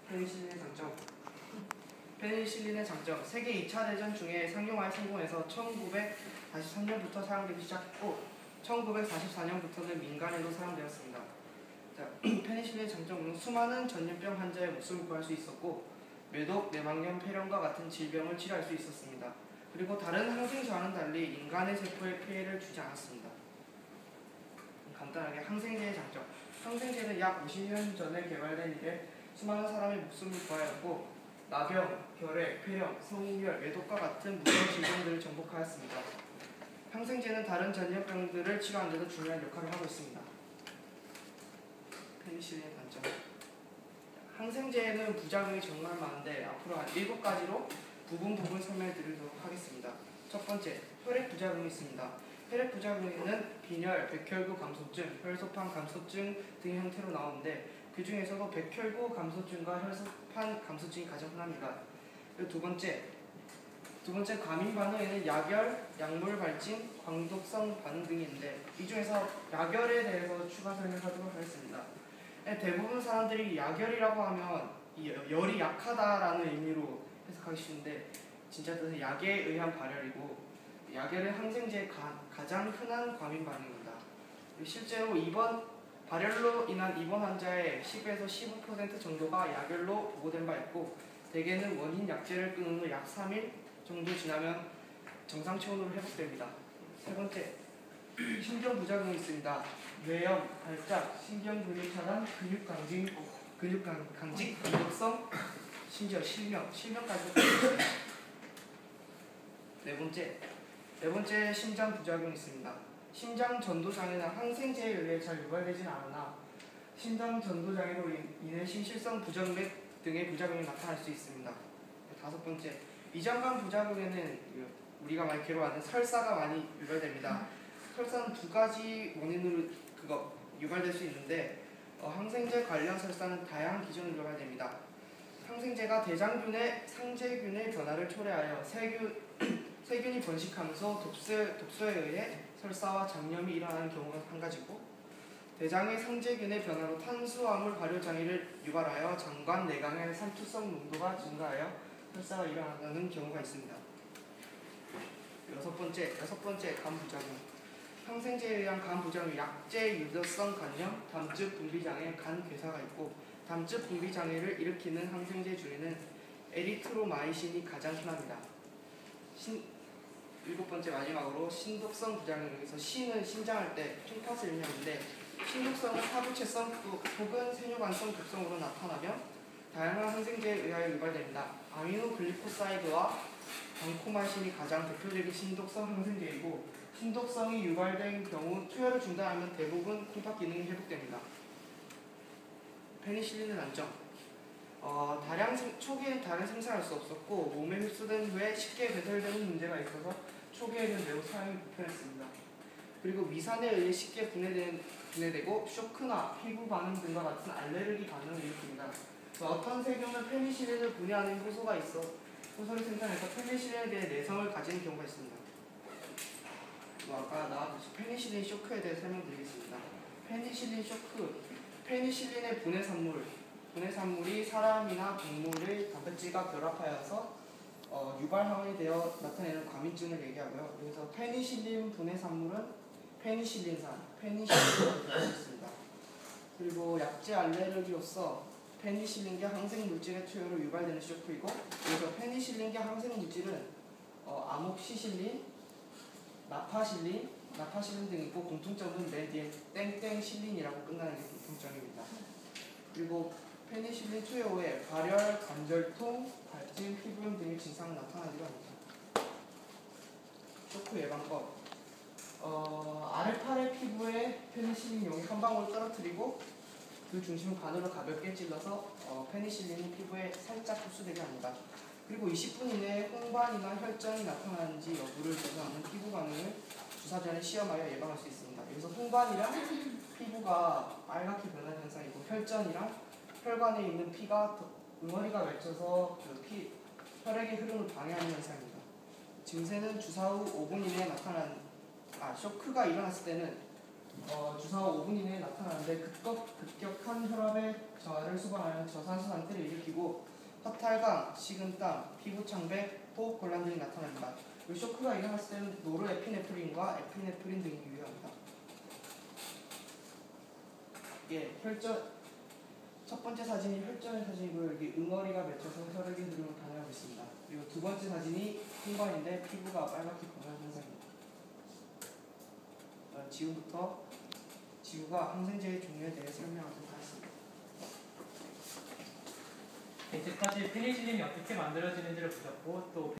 페니실린의 장점. 페니실린의 장점. 세계 2차 대전 중에 상용화에 성공해서 1943년부터 사용되기 시작했고 1944년부터는 민간에도 사용되었습니다. 자, 페니실린의 장점은 수많은 전염병 환자의 목숨을 구할 수 있었고 매독, 내막염, 폐렴과 같은 질병을 치료할 수 있었습니다. 그리고 다른 항생제와는 달리 인간의 세포에 피해를 주지 않았습니다. 간단하게 항생제의 장점. 항생제는 약 50년 전에 개발된 이래 수많은 사람의 목숨을 구하였고 나병, 결핵, 폐렴, 성인열, 매독과 같은 무서운 질병들을 정복하였습니다. 항생제는 다른 전염병들을 치료하는 데도 중요한 역할을 하고 있습니다. 페니실린의 단점. 항생제에는 부작용이 정말 많은데 앞으로 한 7가지로 부분 설명해 드리도록 하겠습니다. 첫 번째, 혈액 부작용이 있습니다. 혈액 부작용에는 빈혈, 백혈구 감소증, 혈소판 감소증 등의 형태로 나오는데 그 중에서도 백혈구 감소증과 혈소판 감소증이 가장 흔합니다. 그리고 두 번째 과민 반응에는 야결, 약물 발진, 광독성 반응 등이 있는데 이 중에서 야결에 대해서 추가 설명하도록 하겠습니다. 대부분 사람들이 야결이라고 하면 열이 약하다라는 의미로 해석하기 쉬운데 진짜 뜻은 약에 의한 발열이고 야결은 항생제의 가장 흔한 과민 반응입니다. 실제로 발열로 인한 입원 환자의 10에서 15% 정도가 야결로 보고된 바 있고 대개는 원인 약제를 끊은 후 약 3일 정도 지나면 정상 체온으로 회복됩니다. 세 번째, 신경 부작용이 있습니다. 뇌염, 발작, 신경근육 차단, 근육 강직, 감독성, 심지어 실명까지 있습니다. 네 번째 심장 부작용이 있습니다. 심장 전도장애는 항생제에 의해 잘 유발되진 않으나 심장 전도장애로 인해 심실성 부정맥 등의 부작용이 나타날 수 있습니다. 다섯 번째, 위장관 부작용에는 우리가 많이 괴로워하는 설사가 많이 유발됩니다. 설사는 두 가지 원인으로 유발될 수 있는데 항생제 관련 설사는 다양한 기전으로 유발됩니다. 항생제가 대장균의 상재균의 변화를 초래하여 세균이 번식하면서 독소에 의해 설사와 장염이 일어나는 경우가 한 가지고 대장의 상재균의 변화로 탄수화물 발효 장애를 유발하여 장관 내강의 산투성 농도가 증가하여 설사가 일어나는 경우가 있습니다. 여섯 번째 간 부작용. 항생제에 의한 간 부작용, 약제 유도성 간염, 담즙 분비 장애, 간 괴사가 있고 담즙 분비 장애를 일으키는 항생제 중에는 에리트로마이신이 가장 흔합니다. 일곱 번째 마지막으로 신독성 부작용에서 신은 신장할 때 핑팥을 의미하는데 신독성은 하부체성 혹은 세뇨관성 독성으로 나타나며 다양한 항생제에 의하여 유발됩니다. 아미노글리코사이드와 방코마신이 가장 대표적인 신독성 항생제이고 신독성이 유발된 경우 투여를 중단하면 대부분 콩팥 기능이 회복됩니다. 페니실린의 단점. 초기에는 다량 생산할 수 없었고 몸에 흡수된 후에 쉽게 배설되는 문제가 있어서 초기에는 매우 사용이 불편했습니다. 그리고 위산에 의해 쉽게 분해되고 쇼크나 피부 반응 등과 같은 알레르기 반응을 일으킵니다. 어떤 세균은 페니실린을 분해하는 효소를 생산해서 페니실린에 대해 내성을 가지는 경우가 있습니다. 아까 나왔듯이 페니실린 쇼크에 대해 설명드리겠습니다. 페니실린 쇼크. 페니실린의 분해산물이 사람이나 동물의 단백질과 결합하여서 유발 항원이 되어 나타내는 과민증을 얘기하고요. 그래서 페니실린 분해산물은 페니실린산, 페니실린을 있습니다. 그리고 약제 알레르기로서 페니실린계 항생물질의 투여로 유발되는 쇼크이고 그래서 페니실린계 항생물질은 아목시실린, 나파실린 등이 있고 공통점은 맨 뒤에 땡땡실린이라고 끝나는 게 공통점입니다. 그리고 페니실린 투여 후에 발열, 관절통, 발진, 피부염 등의 증상이 나타나기도 합니다. 쇼크 예방법. 아래팔의 피부에 페니실린 용이 한 방울 떨어뜨리고 그 중심을 반으로 가볍게 찔러서 페니실린이 피부에 살짝 흡수되게 합니다. 그리고 20분 이내에 홍반이나 혈전이 나타나는지 여부를 조사하는 피부 반응을 주사 전에 시험하여 예방할 수 있습니다. 여기서 홍반이랑 피부가 빨갛게 변하는 현상이고 혈전이랑 혈관에 있는 피가 응어리가 맺혀서 혈액의 흐름을 방해하는 현상입니다. 증세는 주사 후 5분 이내에 쇼크가 일어났을 때는 주사 후 5분 이내에 나타나는데 급격한 혈압에 야를 수반하여 저산소 상태를 일으키고 허탈감, 식은땀, 피부 창백, 호흡 곤란 등이 나타납니다. 이 쇼크가 일어났을 때는 노르에피네프린과 에피네프린 등이 유효합니다. 예, 첫 번째 사진이 혈전의 사진이고요. 여기 응어리가 맺혀서 혈액이 흐름을 방해하고 있습니다. 그리고 두 번째 사진이 홍반인데 피부가 빨갛게 변하는 현상입니다. 지금부터 지구가 항생제의 종류에 대해 설명하도록 하겠습니다. 이제까지 페니실린이 어떻게 만들어지는지를 보셨고 또